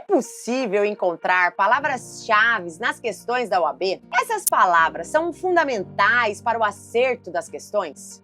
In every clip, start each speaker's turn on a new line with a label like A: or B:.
A: possível encontrar palavras-chave nas questões da OAB? Essas palavras são fundamentais para o acerto das questões?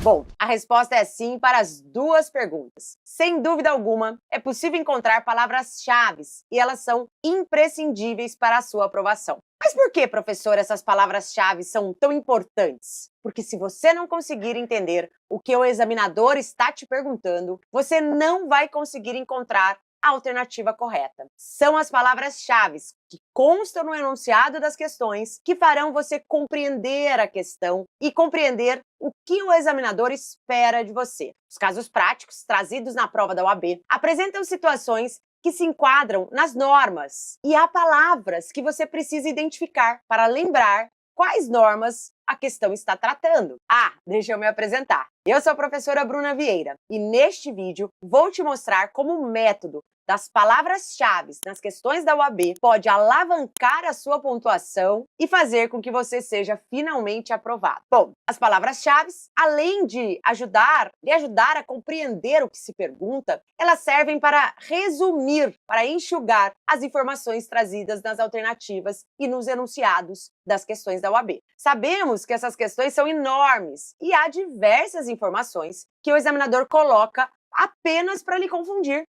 A: Bom, a resposta é sim para as duas perguntas. Sem dúvida alguma, é possível encontrar palavras-chave e elas são imprescindíveis para a sua aprovação. Mas por que, professor, essas palavras-chave são tão importantes? Porque se você não conseguir entender o que o examinador está te perguntando, você não vai conseguir encontrar a alternativa correta. São as palavras-chave que constam no enunciado das questões que farão você compreender a questão e compreender o que o examinador espera de você. Os casos práticos trazidos na prova da OAB apresentam situações que se enquadram nas normas e há palavras que você precisa identificar para lembrar quais normas a questão está tratando. Deixa eu me apresentar. Eu sou a professora Bruna Vieira e neste vídeo vou te mostrar como o método das palavras-chave nas questões da OAB pode alavancar a sua pontuação e fazer com que você seja finalmente aprovado. Bom, as palavras-chave, além de ajudar a compreender o que se pergunta, elas servem para resumir, para enxugar as informações trazidas nas alternativas e nos enunciados das questões da OAB. Sabemos que essas questões são enormes e há diversas informações que o examinador coloca apenas para lhe confundir.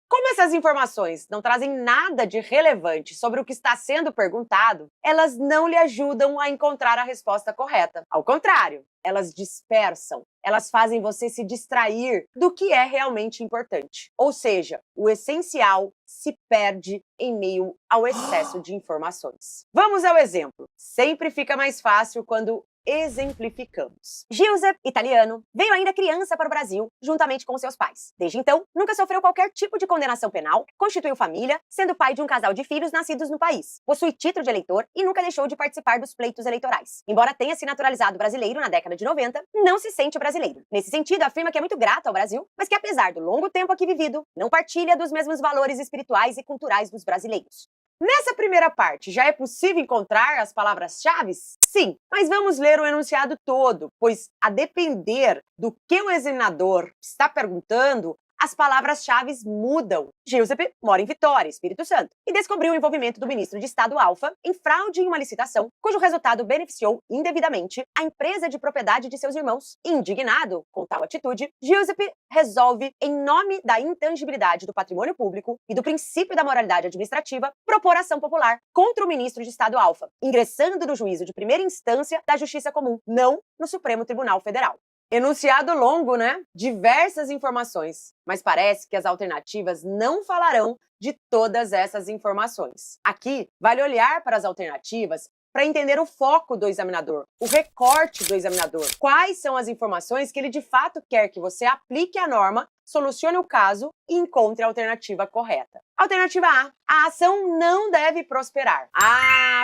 A: Como essas informações não trazem nada de relevante sobre o que está sendo perguntado, elas não lhe ajudam a encontrar a resposta correta. Ao contrário, elas dispersam, elas fazem você se distrair do que é realmente importante. Ou seja, o essencial se perde em meio ao excesso de informações. Vamos ao exemplo. Sempre fica mais fácil quando exemplificamos. Giuseppe, italiano, veio ainda criança para o Brasil, juntamente com seus pais. Desde então, nunca sofreu qualquer tipo de condenação penal, constituiu família, sendo pai de um casal de filhos nascidos no país. Possui título de eleitor e nunca deixou de participar dos pleitos eleitorais. Embora tenha se naturalizado brasileiro na década de 90, não se sente brasileiro. Nesse sentido, afirma que é muito grato ao Brasil, mas que apesar do longo tempo aqui vivido, não partilha dos mesmos valores espirituais e culturais dos brasileiros. Nessa primeira parte, já é possível encontrar as palavras-chave? Sim, mas vamos ler o enunciado todo, pois a depender do que o examinador está perguntando, as palavras-chave mudam. Giuseppe mora em Vitória, Espírito Santo, e descobriu o envolvimento do ministro de Estado Alfa em fraude em uma licitação, cujo resultado beneficiou indevidamente a empresa de propriedade de seus irmãos. Indignado com tal atitude, Giuseppe resolve, em nome da intangibilidade do patrimônio público e do princípio da moralidade administrativa, propor ação popular contra o ministro de Estado Alfa, ingressando no juízo de primeira instância da Justiça Comum, não no Supremo Tribunal Federal. Enunciado longo, né? Diversas informações, mas parece que as alternativas não falarão de todas essas informações. Aqui, vale olhar para as alternativas para entender o foco do examinador, o recorte do examinador. Quais são as informações que ele de fato quer que você aplique a norma, solucione o caso e encontre a alternativa correta. Alternativa A ação não deve prosperar.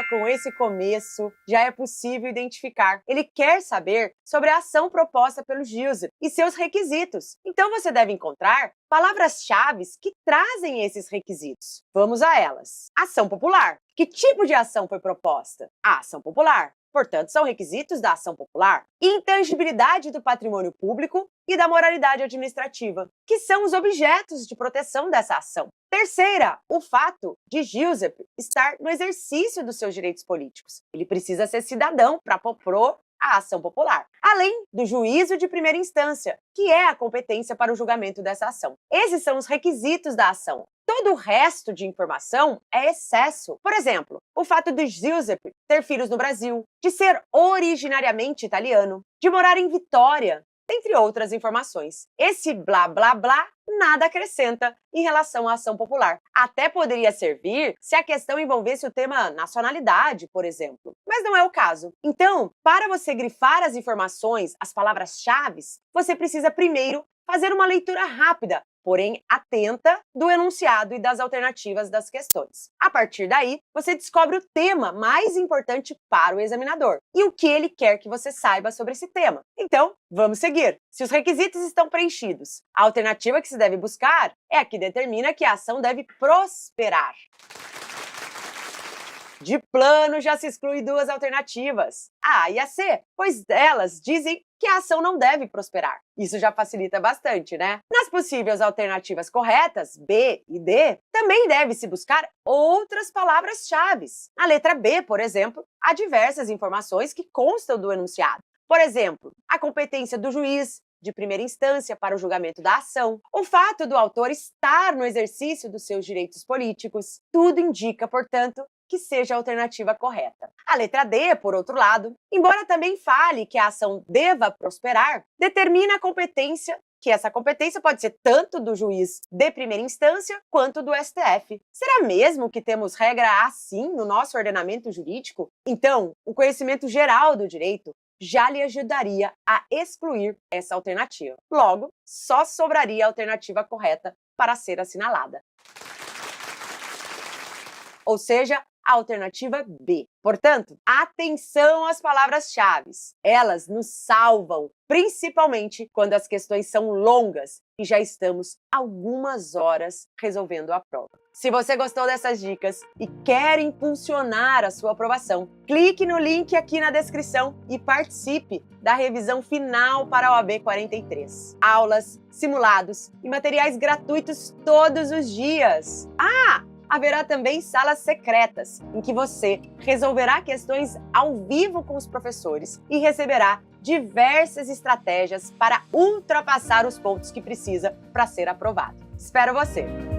A: Com esse começo já é possível identificar. Ele quer saber sobre a ação proposta pelo Giuseppe e seus requisitos. Então você deve encontrar palavras-chave que trazem esses requisitos. Vamos a elas. Ação popular. Que tipo de ação foi proposta? A ação popular. Portanto, são requisitos da ação popular. Intangibilidade do patrimônio público e da moralidade administrativa, que são os objetos de proteção dessa ação. Terceira, o fato de Giuseppe estar no exercício dos seus direitos políticos. Ele precisa ser cidadão para propor a ação popular, além do juízo de primeira instância, que é a competência para o julgamento dessa ação. Esses são os requisitos da ação. Todo o resto de informação é excesso. Por exemplo, o fato de Giuseppe ter filhos no Brasil, de ser originariamente italiano, de morar em Vitória, dentre outras informações. Esse blá blá blá nada acrescenta em relação à ação popular. Até poderia servir se a questão envolvesse o tema nacionalidade, por exemplo, mas não é o caso. Então, para você grifar as informações, as palavras-chave, você precisa primeiro fazer uma leitura rápida, porém atenta, do enunciado e das alternativas das questões. A partir daí, você descobre o tema mais importante para o examinador e o que ele quer que você saiba sobre esse tema. Então, vamos seguir. Se os requisitos estão preenchidos, a alternativa que se deve buscar é a que determina que a ação deve prosperar. De plano já se exclui duas alternativas, a A e a C, pois elas dizem que a ação não deve prosperar. Isso já facilita bastante, né? Nas possíveis alternativas corretas, B e D, também deve-se buscar outras palavras-chave. Na letra B, por exemplo, há diversas informações que constam do enunciado. Por exemplo, a competência do juiz de primeira instância para o julgamento da ação, o fato do autor estar no exercício dos seus direitos políticos, tudo indica, portanto, que seja a alternativa correta. A letra D, por outro lado, embora também fale que a ação deva prosperar, determina a competência, que essa competência pode ser tanto do juiz de primeira instância quanto do STF. Será mesmo que temos regra assim no nosso ordenamento jurídico? Então, o conhecimento geral do direito já lhe ajudaria a excluir essa alternativa. Logo, só sobraria a alternativa correta para ser assinalada. Ou seja, a alternativa B. Portanto, atenção às palavras-chave. Elas nos salvam, principalmente quando as questões são longas e já estamos algumas horas resolvendo a prova. Se você gostou dessas dicas e quer impulsionar a sua aprovação, clique no link aqui na descrição e participe da revisão final para a OAB 43. Aulas, simulados e materiais gratuitos todos os dias. Haverá também salas secretas, em que você resolverá questões ao vivo com os professores e receberá diversas estratégias para ultrapassar os pontos que precisa para ser aprovado. Espero você!